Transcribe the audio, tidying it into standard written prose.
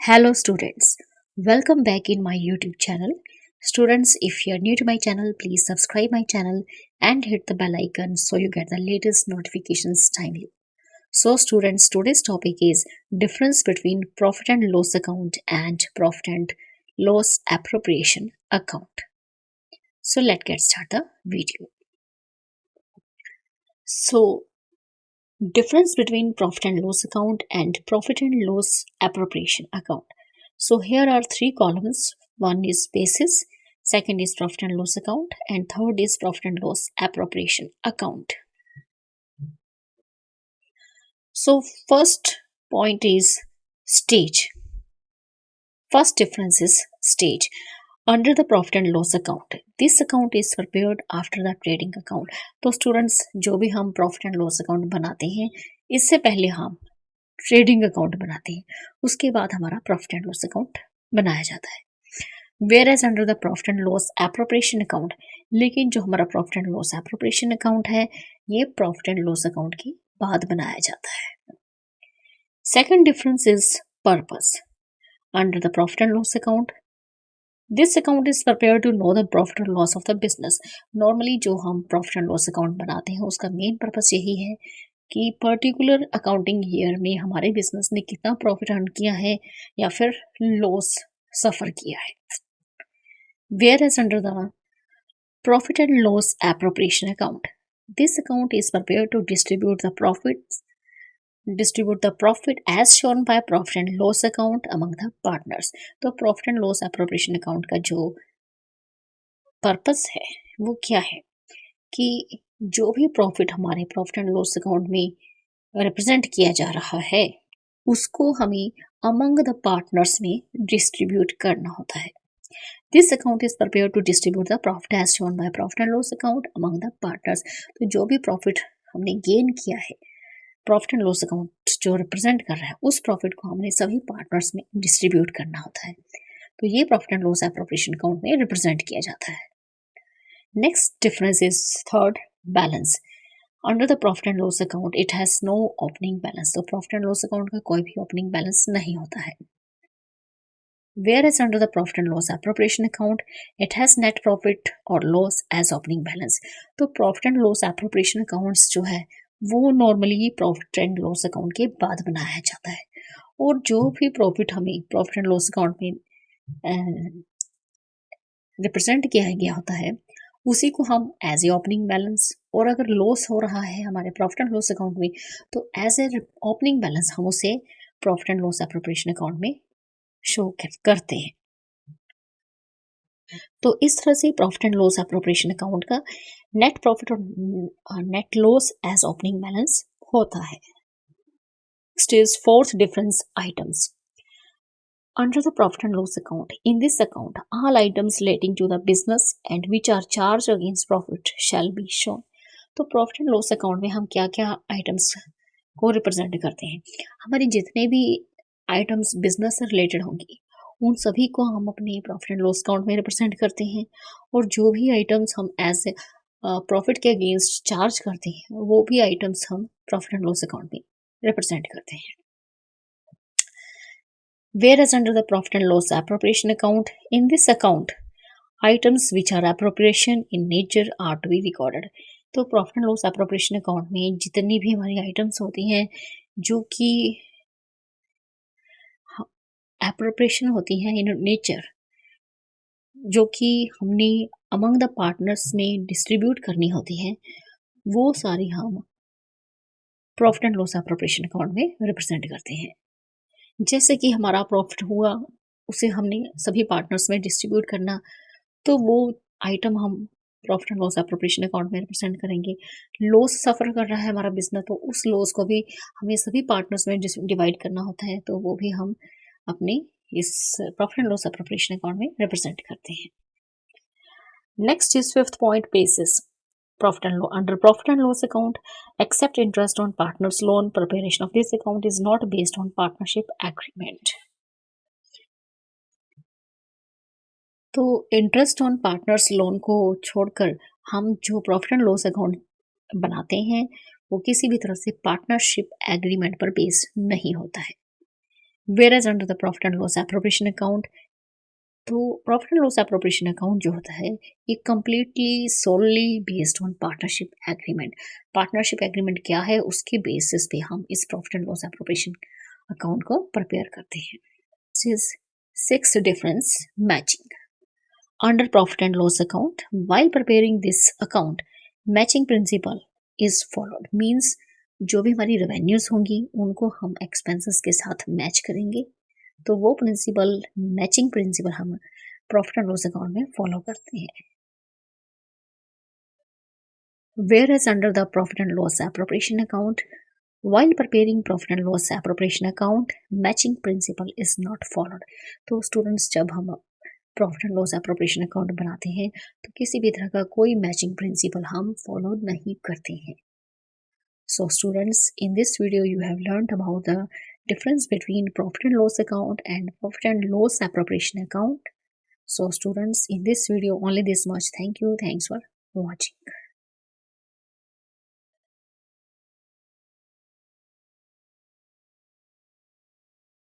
Hello students, welcome back in my YouTube channel. Students, if you are new to my channel, please subscribe my channel and hit the bell icon so you get the latest notifications timely. So students, today's topic is difference between profit and loss account and profit and loss appropriation account. So let's get start the video. So difference between profit and loss account and profit and loss appropriation account. So here are three columns. One is basis, second is profit and loss account, and third is profit and loss appropriation account. So first point is stage. First difference is stage. Under the profit and loss account, this account is prepared after the trading account. तो students, जो भी हम profit and loss account बनाते हैं, इससे पहले हम trading account बनाते हैं, उसके बाद हमारा प्रॉफिट एंड लॉस अकाउंट बनाया जाता है. Where as under the profit and loss appropriation account, लेकिन जो हमारा profit and loss appropriation account है, ये प्रॉफिट एंड लॉस अकाउंट के बाद बनाया जाता है. Second difference is purpose. Under the profit and loss account, this account is prepare to know the profit और loss of the business. Normally जो हम प्रॉफिट एंड लॉस अकाउंट बनाते हैं, उसका मेन पर्पस यही है कि पर्टिकुलर अकाउंटिंग ईयर में हमारे बिजनेस ने कितना प्रॉफिट अर्न किया है या फिर लॉस सफर किया है. Where as under the profit and loss appropriation account, this account is prepare to distribute the profit as shown by profit and loss account among the partners. तो profit and loss appropriation account का जो purpose है वो क्या है कि जो भी प्रॉफिट हमारे प्रॉफिट एंड लॉस अकाउंट में रिप्रेजेंट किया जा रहा है, उसको हमें अमंग द पार्टनर्स में डिस्ट्रीब्यूट करना होता है. This account is prepare to distribute the profit as shown by profit and loss account among the partners. तो जो भी प्रॉफिट हमने गेन किया है, प्रॉफिट एंड लॉस अकाउंट जो रिप्रेजेंट कर रहा है, उस प्रॉफिट को हमने सभी पार्टनर्स में डिस्ट्रीब्यूट करना होता है. तो ये profit and loss appropriation account में रिप्रेजेंट किया जाता है. Next difference is third, balance. Under the profit and loss account it has no opening balance. तो प्रॉफिट एंड लॉस अकाउंट का कोई भी ओपनिंग बैलेंस नहीं होता है. Whereas under the profit and loss appropriation account, it has net profit or loss as opening balance. तो profit and loss appropriation accounts जो है वो normally profit and loss account के बाद बनाया जाता है, और जो भी प्रॉफिट हमें प्रॉफिट एंड लॉस अकाउंट में रिप्रेजेंट किया गया होता है, उसी को हम एज ए ओपनिंग बैलेंस, और अगर लॉस हो रहा है हमारे प्रॉफिट एंड लॉस अकाउंट में, तो एज ए ओपनिंग बैलेंस हम उसे profit and loss appropriation account में शो करते हैं. तो इस तरह से profit and loss appropriation account का नेट प्रॉफिट और net loss as opening balance होता है. Next is fourth difference, items. Under the profit and loss account, in this account, all items relating to the business and which are charged against profit shall be shown. तो profit and loss account में हम क्या क्या items को represent करते हैं, हमारे जितने भी आइटम्स बिजनेस से रिलेटेड होंगी, उन सभी को हम अपने प्रॉफिट एंड लॉस अकाउंट में रिप्रेजेंट करते हैं, और जो भी आइटम्स हम एज प्रॉफिट के अगेंस्ट चार्ज करते हैं, वो भी आइटम्स हम प्रॉफिट एंड लॉस अकाउंट में रिप्रेजेंट करते हैं. Whereas under the profit and loss appropriation account, in this account, items which are appropriation in nature are to be recorded. तो profit and loss appropriation account में जितनी भी हमारी items होती हैं जो कि एप्रोप्रिएशन होती हैं इन नेचर, जो कि हमने अमंग द पार्टनर्स में डिस्ट्रीब्यूट करनी होती हैं, वो सारी हम profit and loss appropriation account में रिप्रेजेंट करते हैं. जैसे कि हमारा प्रॉफिट हुआ, उसे हमने सभी पार्टनर्स में डिस्ट्रीब्यूट करना, तो वो आइटम हम profit and loss appropriation account में रिप्रेजेंट करेंगे. लॉस सफ़र कर रहा है हमारा बिजनेस, तो उस लॉस को भी हमें सभी पार्टनर्स में डिवाइड करना होता है, तो वो भी हम अपने इस profit and loss appropriation account में रिप्रेजेंट करते हैं. Next is fifth point, basis. Profit and under profit and loss account, except interest on partners loan, preparation of this account is not based on partnership agreement. तो interest on partners loan को छोड़कर हम जो profit and loss account बनाते हैं, वो किसी भी तरह से पार्टनरशिप एग्रीमेंट पर बेस्ड नहीं होता है. Whereas under the profit and loss appropriation account, तो profit and loss appropriation account जो होता है ये completely solely based on partnership agreement. Partnership agreement क्या है उसके बेसिस पे हम इस profit and loss appropriation account को प्रिपेयर करते हैं। This is six difference matching under profit and loss account. While preparing this account matching principal is followed. Means जो भी हमारी रेवेन्यूज होंगी उनको हम एक्सपेंसेस के साथ मैच करेंगे, तो वो प्रिंसिपल मैचिंग प्रिंसिपल हम प्रॉफिट एंड लॉस अकाउंट में फॉलो करते हैं। Whereas under the profit and loss appropriation account, while preparing profit and loss appropriation account, matching principle is not followed। तो स्टूडेंट्स जब हम profit and loss appropriation account बनाते हैं तो किसी भी तरह का कोई मैचिंग प्रिंसिपल हम फॉलो नहीं करते हैं। So students, in this video you have learned about the difference between profit and loss account and profit and loss appropriation account. So students, in this video only this much. Thank you. Thanks for watching.